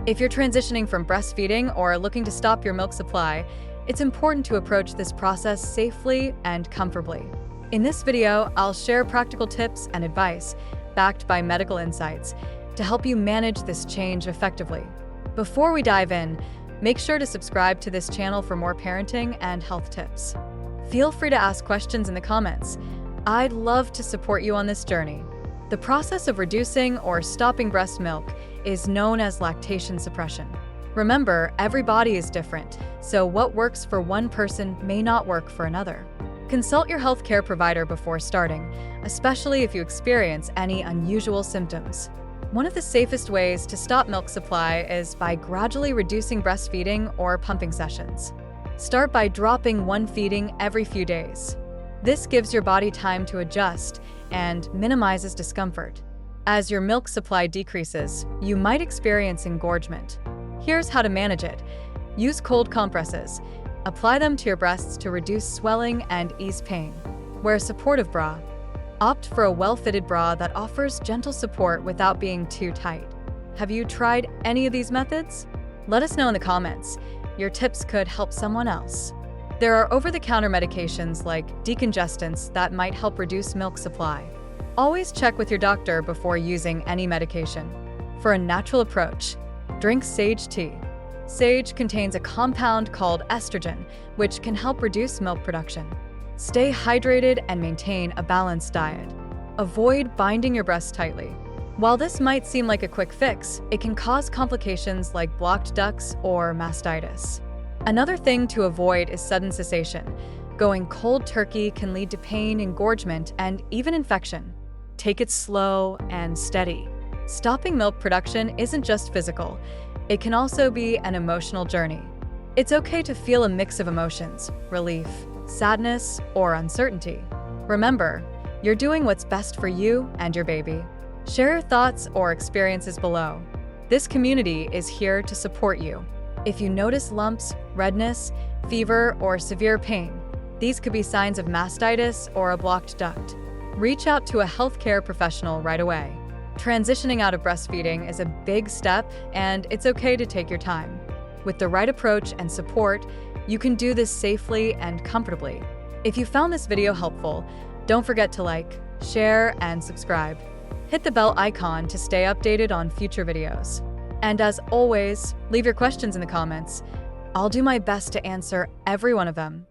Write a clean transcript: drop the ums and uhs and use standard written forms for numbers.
If you're transitioning from breastfeeding or looking to stop your milk supply, it's important to approach this process safely and comfortably. In this video, I'll share practical tips and advice, backed by medical insights, to help you manage this change effectively. Before we dive in, make sure to subscribe to this channel for more parenting and health tips. Feel free to ask questions in the comments. I'd love to support you on this journey. The process of reducing or stopping breast milk is known as lactation suppression. Remember, every body is different, so what works for one person may not work for another. Consult your healthcare provider before starting, especially if you experience any unusual symptoms. One of the safest ways to stop milk supply is by gradually reducing breastfeeding or pumping sessions. Start by dropping one feeding every few days. This gives your body time to adjust and minimizes discomfort. As your milk supply decreases, you might experience engorgement. Here's how to manage it. Use cold compresses. Apply them to your breasts to reduce swelling and ease pain. Wear a supportive bra. Opt for a well-fitted bra that offers gentle support without being too tight. Have you tried any of these methods? Let us know in the comments. Your tips could help someone else. There are over-the-counter medications like decongestants that might help reduce milk supply. Always check with your doctor before using any medication. For a natural approach, drink sage tea. Sage contains a compound called estrogen, which can help reduce milk production. Stay hydrated and maintain a balanced diet. Avoid binding your breasts tightly. While this might seem like a quick fix, it can cause complications like blocked ducts or mastitis. Another thing to avoid is sudden cessation. Going cold turkey can lead to pain, engorgement, and even infection. Take it slow and steady. Stopping milk production isn't just physical. It can also be an emotional journey. It's okay to feel a mix of emotions, relief, sadness, or uncertainty. Remember, you're doing what's best for you and your baby. Share your thoughts or experiences below. This community is here to support you. If you notice lumps, redness, fever, or severe pain, these could be signs of mastitis or a blocked duct. Reach out to a healthcare professional right away. Transitioning out of breastfeeding is a big step, and it's okay to take your time. With the right approach and support, you can do this safely and comfortably. If you found this video helpful, don't forget to like, share, and subscribe. Hit the bell icon to stay updated on future videos. And as always, leave your questions in the comments. I'll do my best to answer every one of them.